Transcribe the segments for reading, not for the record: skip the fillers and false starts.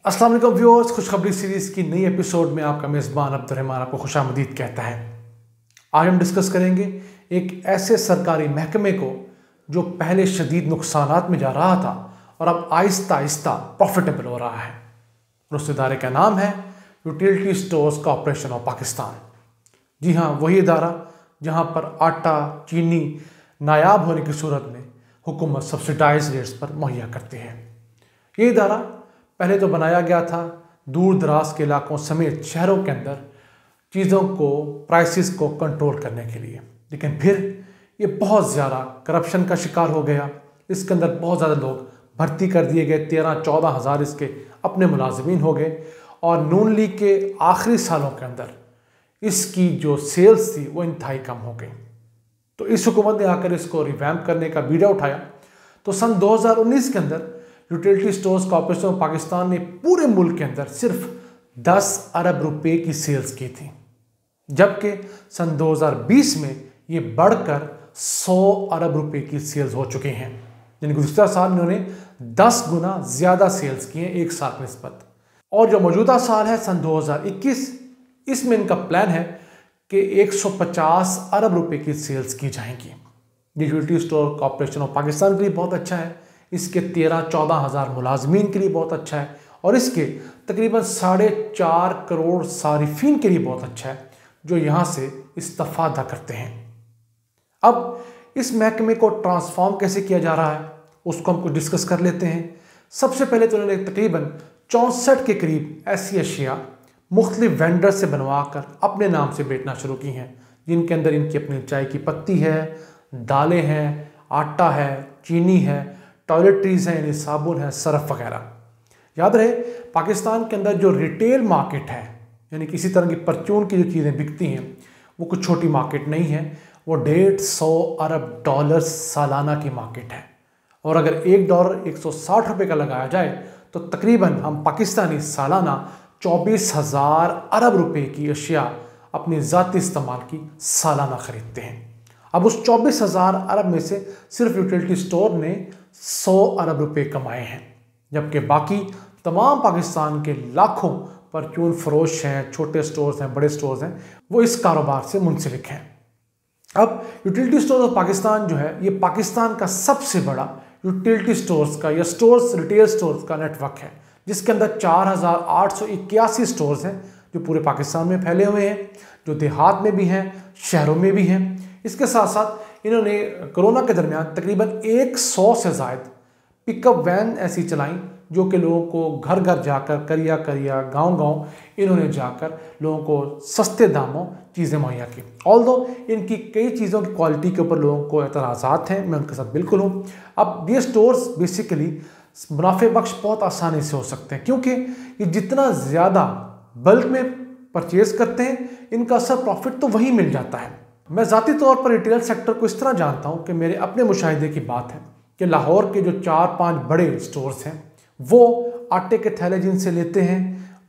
अस्सलाम वालेकुम व्यूअर्स, खुशखबरी सीरीज़ की नई एपिसोड में आपका मेज़बान अब्दुर्रहमान आपको खुशामदीद कहता है। आज हम डिस्कस करेंगे एक ऐसे सरकारी महकमे को जो पहले शदीद नुकसानात में जा रहा था और अब आहिस्ता आहिस्ता प्रॉफिटेबल हो रहा है। और उस इदारे का नाम है utility stores corporation of Pakistan. जी हाँ, वही इदारा जहाँ पर आटा चीनी नायाब होने की सूरत में हुकूमत सब्सिडाइज रेट्स पर मुहैया करती है। ये इदारा पहले तो बनाया गया था दूर दराज के इलाकों समेत शहरों के अंदर चीज़ों को प्राइसेस को कंट्रोल करने के लिए, लेकिन फिर ये बहुत ज़्यादा करप्शन का शिकार हो गया। इसके अंदर बहुत ज़्यादा लोग भर्ती कर दिए गए, 13-14 हज़ार इसके अपने मुलाजमीन हो गए और नून लीग के आखिरी सालों के अंदर इसकी जो सेल्स थी वो इंतहाई कम हो गई। तो इस हुकूमत ने आकर इसको रिवैम्प करने का बीड़ा उठाया। तो सन 2019 के अंदर utility stores corporation of Pakistan ने पूरे मुल्क के अंदर सिर्फ 10 अरब रुपए की सेल्स की थी, जबकि सन 2020 में ये बढ़कर 100 अरब रुपए की सेल्स हो चुके हैं। यानी गुज़िश्ता साल इन्होंने 10 गुना ज़्यादा सेल्स की हैं एक साल की निस्बत। और जो मौजूदा साल है सन 2021, इसमें इनका प्लान है कि 150 अरब रुपए की सेल्स की जाएंगी। Utility store corporation of Pakistan के लिए बहुत अच्छा है, इसके 13-14 हज़ार मुलाजमीन के लिए बहुत अच्छा है और इसके तकरीबन 4.5 करोड़ सारिफीन के लिए बहुत अच्छा है जो यहाँ से इस्तिफादा करते हैं। अब इस महकमे को ट्रांसफॉर्म कैसे किया जा रहा है उसको हम कुछ डिस्कस कर लेते हैं। सबसे पहले तो उन्होंने तकरीबन 64 के करीब ऐसी अशिया मुख्तलिफ वेंडर से बनवा कर अपने नाम से बेचना शुरू की हैं, जिनके अंदर इनकी अपनी चाय की पत्ती है, दालें हैं, आटा है, चीनी है, टॉयलेटरीज हैं यानी साबुन है, सरफ वगैरह। याद रहे पाकिस्तान के अंदर जो रिटेल मार्केट है यानी किसी तरह की परचून की जो चीज़ें बिकती हैं वो कुछ छोटी मार्केट नहीं है, वो 150 अरब डॉलर सालाना की मार्केट है। और अगर $1 160 रुपये का लगाया जाए तो तकरीबन हम पाकिस्तानी सालाना 24,000 अरब रुपए की अशिया अपनी ज़ाती इस्तेमाल की सालाना ख़रीदते हैं। अब उस 24,000 अरब में से सिर्फ यूटिलिटी स्टोर ने 100 अरब रुपए कमाए हैं, जबकि बाकी तमाम पाकिस्तान के लाखों परचून फरोश हैं, छोटे स्टोर्स हैं, बड़े स्टोर्स हैं, वो इस कारोबार से मुंसलिक हैं। अब यूटिलिटी स्टोर्स ऑफ पाकिस्तान जो है ये पाकिस्तान का सबसे बड़ा यूटिलिटी स्टोर्स का या स्टोर्स रिटेल स्टोर्स का नेटवर्क है, जिसके अंदर 4,881 स्टोर्स हैं जो पूरे पाकिस्तान में फैले हुए हैं, जो देहात में भी हैं, शहरों में भी हैं। इसके साथ साथ इन्होंने कोरोना के दरमियान तकरीबन 100 से ज़ायद पिकअप वैन ऐसी चलाई जो कि लोगों को घर घर जाकर, करिया करिया, गांव गांव इन्होंने जाकर लोगों को सस्ते दामों चीज़ें मुहैया की। ऑल्दो इनकी कई चीज़ों की क्वालिटी के ऊपर लोगों को एतराज़ात हैं, मैं उनके साथ बिल्कुल हूँ। अब ये स्टोर्स बेसिकली मुनाफे बख्श बहुत आसानी से हो सकते हैं, क्योंकि ये जितना ज़्यादा बल्क में परचेज करते हैं इनका असर प्रॉफिट तो वही मिल जाता है। मैं ज़ाती तौर पर रिटेल सेक्टर को इस तरह जानता हूँ कि मेरे अपने मुशाहिदे की बात है कि लाहौर के जो 4-5 बड़े स्टोर्स हैं वो आटे के थैले जिनसे लेते हैं,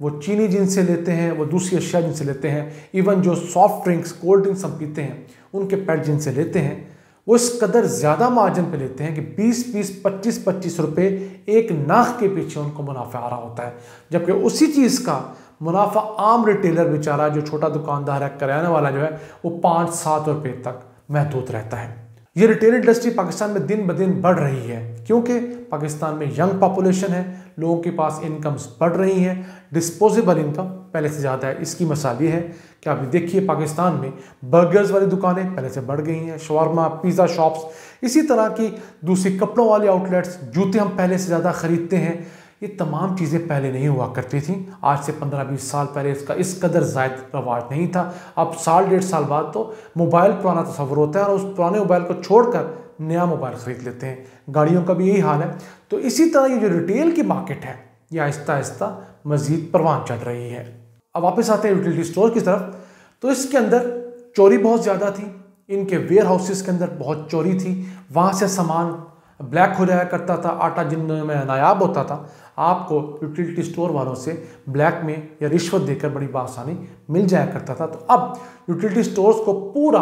वो चीनी जिनसे लेते हैं, वो दूसरी अशिया जिनसे लेते हैं, इवन जो सॉफ्ट ड्रिंक्स कोल्ड ड्रिंक्स हम पीते हैं उनके पैड जिनसे लेते हैं, वो इस कदर ज़्यादा मार्जिन पे लेते हैं कि 20-20, 25-25 रुपये एक नाख के पीछे उनको मुनाफा आ रहा होता है, जबकि उसी चीज़ का मुनाफा आम रिटेलर बेचारा जो छोटा दुकानदार है, किराना वाला जो है, वो 5-7 रुपये तक महदूद रहता है। ये रिटेल इंडस्ट्री पाकिस्तान में दिन ब दिन बढ़ रही है क्योंकि पाकिस्तान में यंग पॉपुलेशन है, लोगों के पास इनकम्स बढ़ रही हैं, डिस्पोजेबल इनकम पहले से ज़्यादा है। इसकी मिसाल ये है कि अभी देखिए पाकिस्तान में बर्गर्स वाली दुकानें पहले से बढ़ गई हैं, शवारमा, पिज़्ज़ा शॉप्स, इसी तरह की दूसरी कपड़ों वाली आउटलेट्स, जूते हम पहले से ज़्यादा ख़रीदते हैं। ये तमाम चीज़ें पहले नहीं हुआ करती थी। आज से 15-20 साल पहले इसका इस कदर ज़ायद रवाज नहीं था। अब साल 1.5 साल बाद तो मोबाइल पुराना तस्वुर होता है और उस पुराने मोबाइल को छोड़कर नया मोबाइल ख़रीद लेते हैं। गाड़ियों का भी यही हाल है। तो इसी तरह ये जो रिटेल की मार्केट है ये आहिस्ता आहिस्ता मज़ीद परवान चढ़ रही है। अब वापस आते हैं यूटिलिटी स्टोर की तरफ। तो इसके अंदर चोरी बहुत ज़्यादा थी, इनके वेयर हाउसेस के अंदर बहुत चोरी थी, वहाँ से सामान ब्लैक हो जाया करता था, आटा जिनमें नायाब होता था आपको यूटिलिटी स्टोर वालों से ब्लैक में या रिश्वत देकर बड़ी आसानी मिल जाया करता था। तो अब यूटिलिटी स्टोर्स को पूरा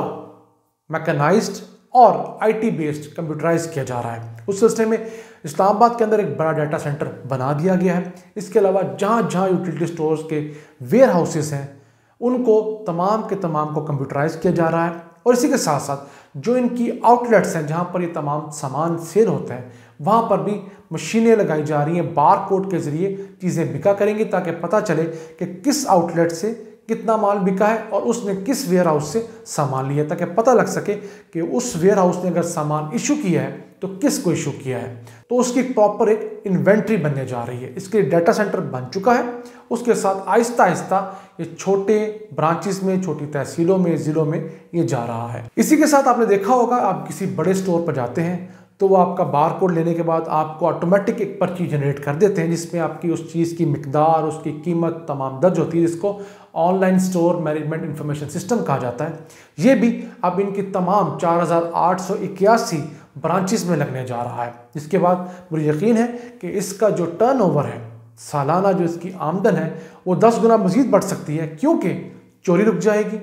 मैकेनाइज्ड और आईटी बेस्ड कंप्यूटराइज किया जा रहा है। उस सिलसिले में इस्लामाबाद के अंदर एक बड़ा डाटा सेंटर बना दिया गया है। इसके अलावा जहाँ जहाँ यूटिलिटी स्टोर्स के वेयर हाउसेस हैं उनको तमाम के तमाम को कंप्यूटराइज किया जा रहा है। और इसी के साथ साथ जो इनकी आउटलेट्स हैं जहाँ पर ये तमाम सामान सेल होता है वहाँ पर भी मशीनें लगाई जा रही हैं, बार कोड के ज़रिए चीज़ें बिका करेंगी ताकि पता चले कि किस आउटलेट से कितना माल बिका है और उसने किस वेयर हाउस से सामान लिया, ताकि पता लग सके कि उस वेयर हाउस ने अगर सामान इशू किया है तो किसको इशू किया है। तो उसकी प्रॉपर एक इन्वेंट्री बनने जा रही है। इसके लिए डाटा सेंटर बन चुका है। उसके साथ आहिस्ता आहिस्ता ये छोटे ब्रांचेस में, छोटी तहसीलों में, ज़िलों में ये जा रहा है। इसी के साथ आपने देखा होगा, आप किसी बड़े स्टोर पर जाते हैं तो वो आपका बार कोड लेने के बाद आपको ऑटोमेटिक एक पर्ची जनरेट कर देते हैं जिसमें आपकी उस चीज़ की मिकदार, उसकी कीमत तमाम दर्ज होती है, जिसको online store management information system कहा जाता है। ये भी अब इनकी तमाम 4881 ब्रांचेस में लगने जा रहा है, जिसके बाद मुझे यकीन है कि इसका जो टर्नओवर है, सालाना जो इसकी आमदन है, वो 10 गुना मज़ीद बढ़ सकती है, क्योंकि चोरी रुक जाएगी,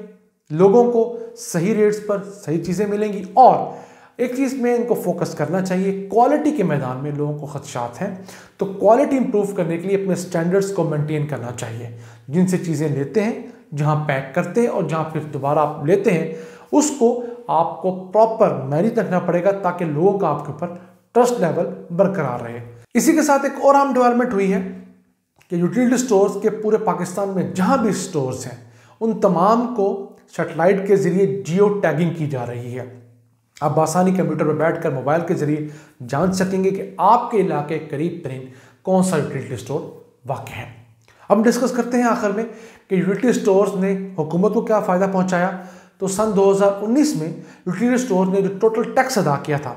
लोगों को सही रेट्स पर सही चीज़ें मिलेंगी। और एक चीज़ में इनको फोकस करना चाहिए, क्वालिटी के मैदान में लोगों को खदशात हैं, तो क्वालिटी इंप्रूव करने के लिए अपने स्टैंडर्ड्स को मेंटेन करना चाहिए। जिनसे चीज़ें लेते हैं, जहां पैक करते हैं और जहां फिर दोबारा आप लेते हैं, उसको आपको प्रॉपर मैनेज रखना पड़ेगा ताकि लोगों का आपके ऊपर ट्रस्ट लेवल बरकरार रहे। इसी के साथ एक और आम डेवलपमेंट हुई है कि यूटिलिटी स्टोर्स के पूरे पाकिस्तान में जहां भी स्टोर्स हैं उन तमाम को सैटेलाइट के ज़रिए जियो टैगिंग की जा रही है। आप आसानी कंप्यूटर पर बैठकर मोबाइल के जरिए जान सकेंगे कि आपके इलाके के करीब तरीन कौन सा यूटिलिटी स्टोर वाक़ है। अब डिस्कस करते हैं आखिर में कि यूटिलिटी स्टोर्स ने हुकूमत को क्या फ़ायदा पहुंचाया। तो सन 2019 में यूटिलिटी स्टोर ने जो टोटल टैक्स अदा किया था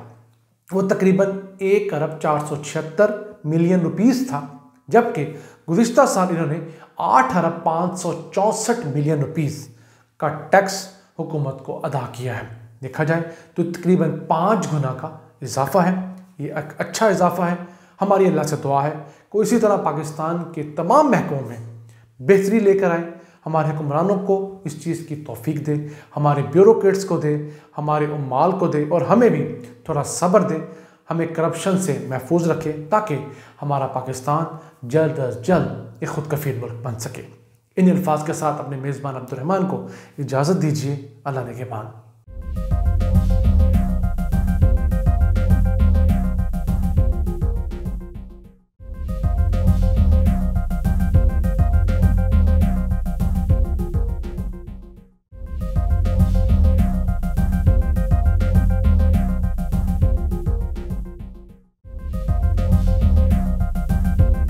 वो तकरीबन 1,476 मिलियन रुपीज़ था, जबकि गुज़िश्ता साल इन्होंने 8,564 मिलियन रुपीज़ का टैक्स हुकूमत को अदा किया है। देखा जाए तो तकरीबन 5 गुना का इजाफा है। ये एक अच्छा इजाफा है। हमारी अल्लाह से दुआ है कि इसी तरह पाकिस्तान के तमाम महकमों में बेहतरी लेकर आए, हमारे हुक्मरानों को इस चीज़ की तौफीक दे, हमारे ब्यूरोक्रेट्स को दे, हमारे उम्माल को दे और हमें भी थोड़ा सब्र दे, हमें करप्शन से महफूज रखे ताकि हमारा पाकिस्तान जल्द अज जल्द एक खुद कफील मुल्क बन सके। इन अल्फाज के साथ अपने मेज़बान अब्दुर्रहमान को इजाज़त दीजिए। अल्लाह निगहबान।